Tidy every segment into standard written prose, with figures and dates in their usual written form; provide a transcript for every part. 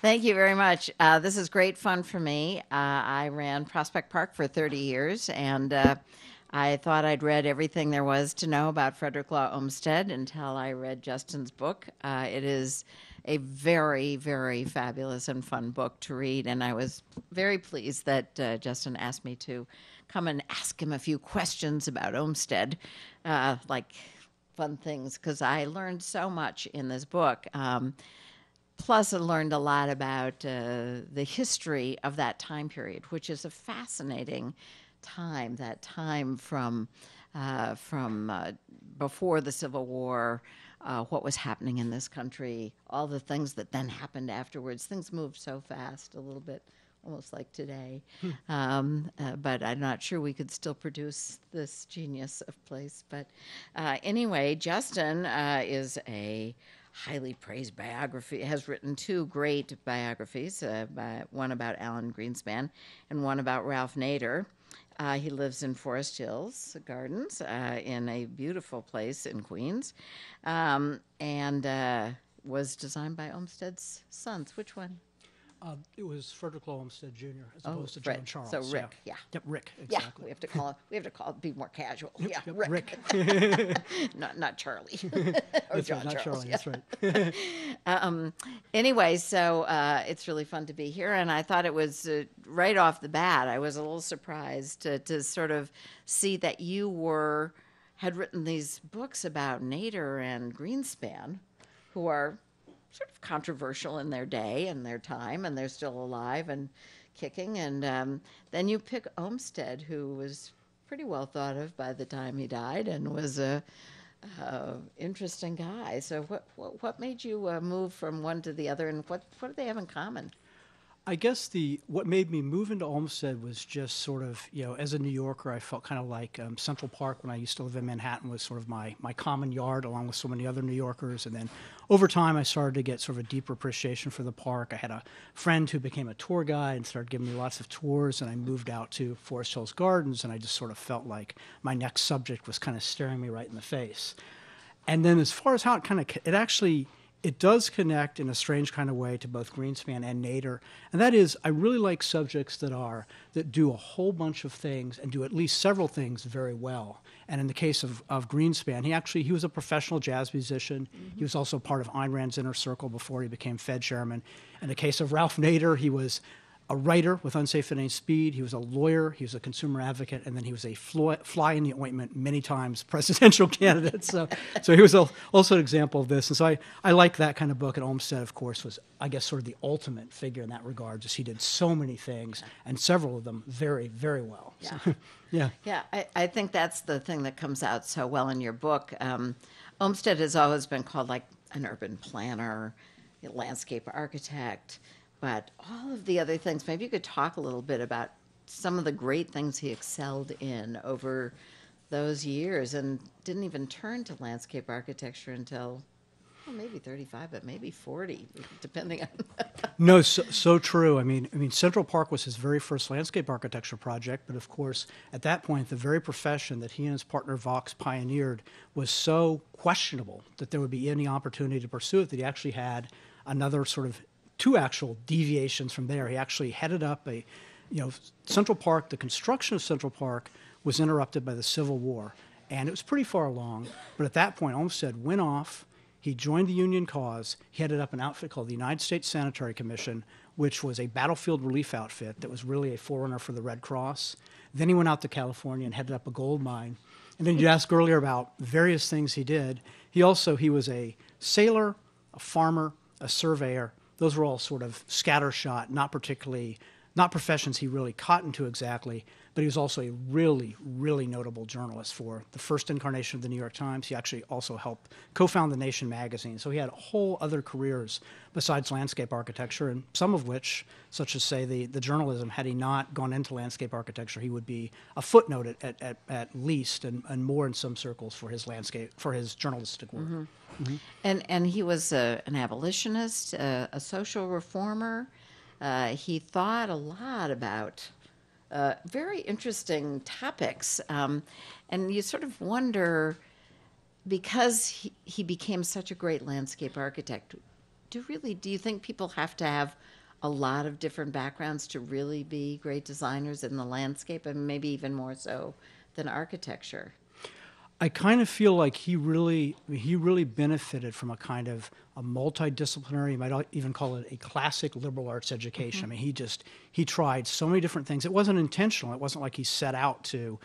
Thank you very much. This is great fun for me. I ran Prospect Park for 30 years, and I thought I'd read everything there was to know about Frederick Law Olmstead until I read Justin's book. It is a very, very fabulous and fun book to read, and I was very pleased that Justin asked me to come and ask him a few questions about Olmstead, like fun things, because I learned so much in this book. Plus, I learned a lot about the history of that time period, which is a fascinating time. That time from before the Civil War, what was happening in this country, all the things that then happened afterwards. Things moved so fast, a little bit almost like today. But I'm not sure we could still produce this genius of place. But anyway, Justin is a highly praised biography, has written two great biographies, one about Alan Greenspan and one about Ralph Nader. He lives in Forest Hills Gardens in a beautiful place in Queens, and was designed by Olmsted's sons. Which one? It was Frederick Law Olmstead Jr. as opposed to Fred. John Charles. So Rick, yeah. Yep, Rick, Yeah, exactly. we have to call it, be more casual. Yeah, Yep, Rick. Rick. not Charlie. Or That's John right, not Charles. Charlie, Yeah. that's right. Anyway, so it's really fun to be here, and I thought it was right off the bat, I was a little surprised to sort of see that you had written these books about Nader and Greenspan, who are sort of controversial in their day and their time, and they're still alive and kicking. And then you pick Olmstead, who was pretty well thought of by the time he died and was a interesting guy. So what made you move from one to the other, and what do they have in common? I guess what made me move into Olmsted was just sort of, as a New Yorker, I felt kind of like Central Park when I used to live in Manhattan was sort of my common yard along with so many other New Yorkers. And then over time, I started to get sort of a deeper appreciation for the park. I had a friend who became a tour guide and started giving me lots of tours, and I moved out to Forest Hills Gardens, and I just sort of felt like my next subject was kind of staring me right in the face. And then as far as how it does connect in a strange kind of way to both Greenspan and Nader, and that is, I really like subjects that do a whole bunch of things and do at least several things very well. And in the case of Greenspan, he was a professional jazz musician. Mm-hmm. He was also part of Ayn Rand's inner circle before he became Fed chairman. In the case of Ralph Nader, he was a writer with Unsafe at Any Speed. He was a lawyer. He was a consumer advocate, and then he was a fly in the ointment many times presidential candidate. So he was also an example of this. And so I like that kind of book. And Olmstead, of course, was, I guess, sort of the ultimate figure in that regard. Just he did so many things, and several of them very, very well. Yeah. So, yeah. Yeah, I think that's the thing that comes out so well in your book. Olmstead has always been called like an urban planner, a landscape architect, but all of the other things, maybe you could talk a little bit about some of the great things he excelled in over those years and didn't even turn to landscape architecture until, well, maybe 35, but maybe 40, depending on... No, so true. I mean, Central Park was his very first landscape architecture project, but of course, at that point, the very profession that he and his partner Vox pioneered was so questionable that there would be any opportunity to pursue it that he actually had another sort of two actual deviations from there. He actually headed up Central Park. The construction of Central Park was interrupted by the Civil War, and it was pretty far along. But at that point, Olmstead went off. He joined the Union cause. He headed up an outfit called the United States Sanitary Commission, which was a battlefield relief outfit that was really a forerunner for the Red Cross. Then he went out to California and headed up a gold mine. And then you asked earlier about various things he did. He was a sailor, a farmer, a surveyor. Those were all sort of scattershot, not professions he really caught into exactly, but he was also a really, really notable journalist for the first incarnation of the New York Times. He actually also helped co-found The Nation magazine. So he had whole other careers besides landscape architecture, and some of which, such as, say, the journalism, had he not gone into landscape architecture, he would be a footnote at least, and more in some circles for his journalistic work. Mm-hmm. Mm-hmm. And he was an abolitionist, a social reformer. He thought a lot about very interesting topics. And you sort of wonder, because he became such a great landscape architect, do you think people have to have a lot of different backgrounds to really be great designers in the landscape, and maybe even more so than architecture? I kind of feel like he really benefited from a kind of a multidisciplinary, you might even call it a classic liberal arts education. I mean, he tried so many different things. It wasn't intentional. It wasn't like he set out to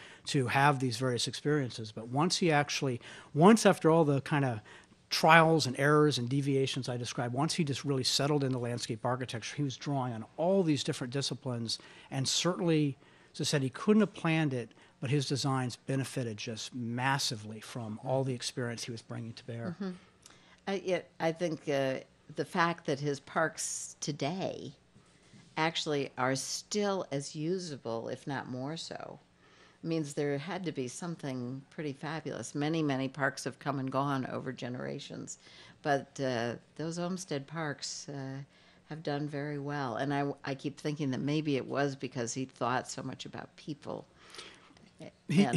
have these various experiences. But once after all the kind of trials and errors and deviations I described, once he just really settled into landscape architecture, he was drawing on all these different disciplines, and certainly, as I said, he couldn't have planned it, but his designs benefited just massively from all the experience he was bringing to bear. I think the fact that his parks today actually are still as usable, if not more so, means there had to be something pretty fabulous. Many, many parks have come and gone over generations, but those Olmsted parks have done very well. And I keep thinking that maybe it was because he thought so much about people. He did.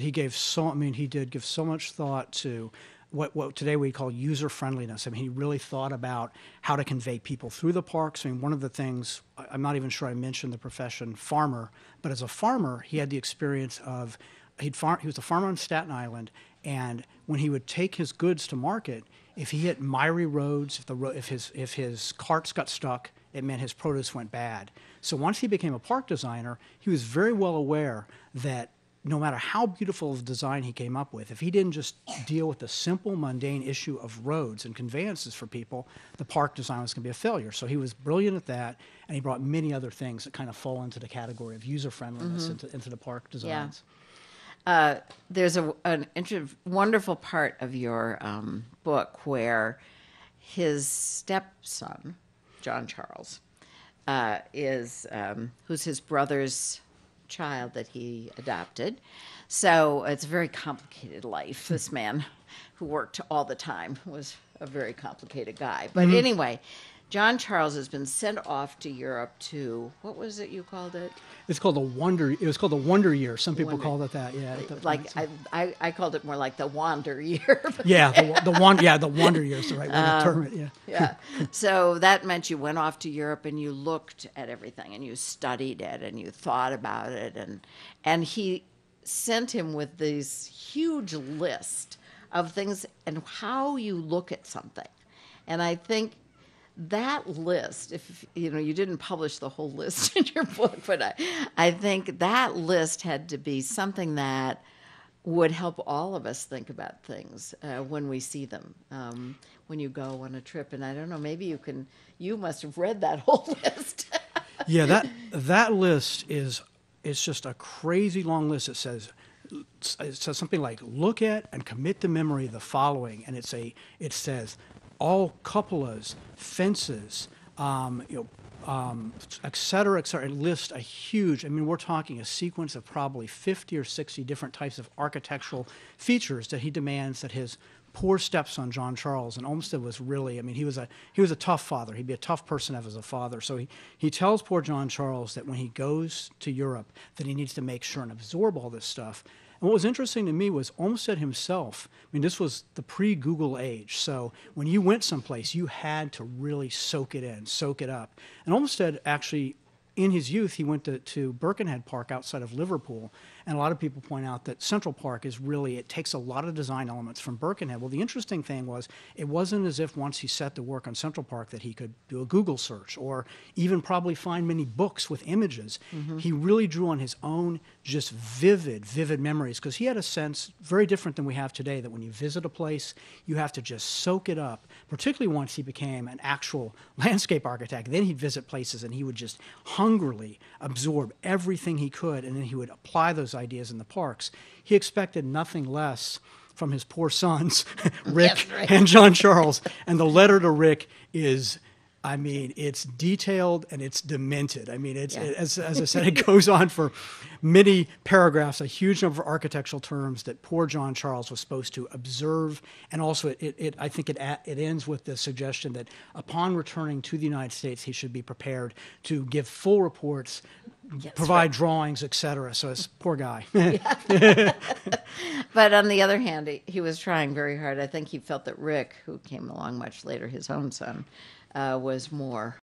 He gave he did give so much thought to what today we call user friendliness. I mean, he really thought about how to convey people through the parks. I mean, one of the things, I'm not even sure I mentioned the profession farmer, but as a farmer, he had the experience of, he was a farmer on Staten Island, and when he would take his goods to market, if he hit miry roads, if his carts got stuck, it meant his produce went bad. So once he became a park designer, he was very well aware that no matter how beautiful of a design he came up with, if he didn't just deal with the simple, mundane issue of roads and conveyances for people, the park design was going to be a failure. So he was brilliant at that, and he brought many other things that kind of fall into the category of user-friendliness into the park designs. Yeah. There's an wonderful part of your book where his stepson, John Charles, who's his brother's child that he adopted. So it's a very complicated life. This man who worked all the time was a very complicated guy. But anyway, John Charles has been sent off to Europe to, what was it you called it? It was called the Wonder Year. Some people call it that. Yeah. I called it more like the Wander Year. the Wonder Year is the right way to term it. Yeah. Yeah. So that meant you went off to Europe and you looked at everything and you studied it and you thought about it, and he sent him with this huge list of things and how you look at something. And I think that list, if you didn't publish the whole list in your book, but I think that list had to be something that would help all of us think about things when we see them, when you go on a trip. And I don't know, maybe you must have read that whole list. Yeah, that list it's just a crazy long list. It says something like, look at and commit to memory the following, and it says all cupolas, fences, et cetera, et cetera. It lists a huge, we're talking a sequence of probably 50 or 60 different types of architectural features that he demands that his poor stepson, John Charles, and Olmsted was really, he was a tough father. He'd be a tough person to have as a father. So he tells poor John Charles that when he goes to Europe, that he needs to make sure and absorb all this stuff. And what was interesting to me was Olmsted himself, this was the pre-Google age, so when you went someplace, you had to really soak it in, soak it up. And Olmsted actually, in his youth, he went to Birkenhead Park outside of Liverpool, and a lot of people point out that Central Park it takes a lot of design elements from Birkenhead. Well, the interesting thing was, it wasn't as if once he set to work on Central Park that he could do a Google search or even probably find many books with images. He really drew on his own just vivid memories, because he had a sense very different than we have today, that when you visit a place, you have to just soak it up, particularly once he became an actual landscape architect. Then he'd visit places and he would just hungrily absorb everything he could, and then he would apply those ideas in the parks. He expected nothing less from his poor sons, Rick and John Charles. And the letter to Rick is, it's detailed and it's demented. As I said, it goes on for many paragraphs, a huge number of architectural terms that poor John Charles was supposed to observe. And also, I think it ends with the suggestion that upon returning to the United States, he should be prepared to give full reports provide drawings, etc. So it's poor guy. But on the other hand, he was trying very hard. I think he felt that Rick, who came along much later, his own son, was more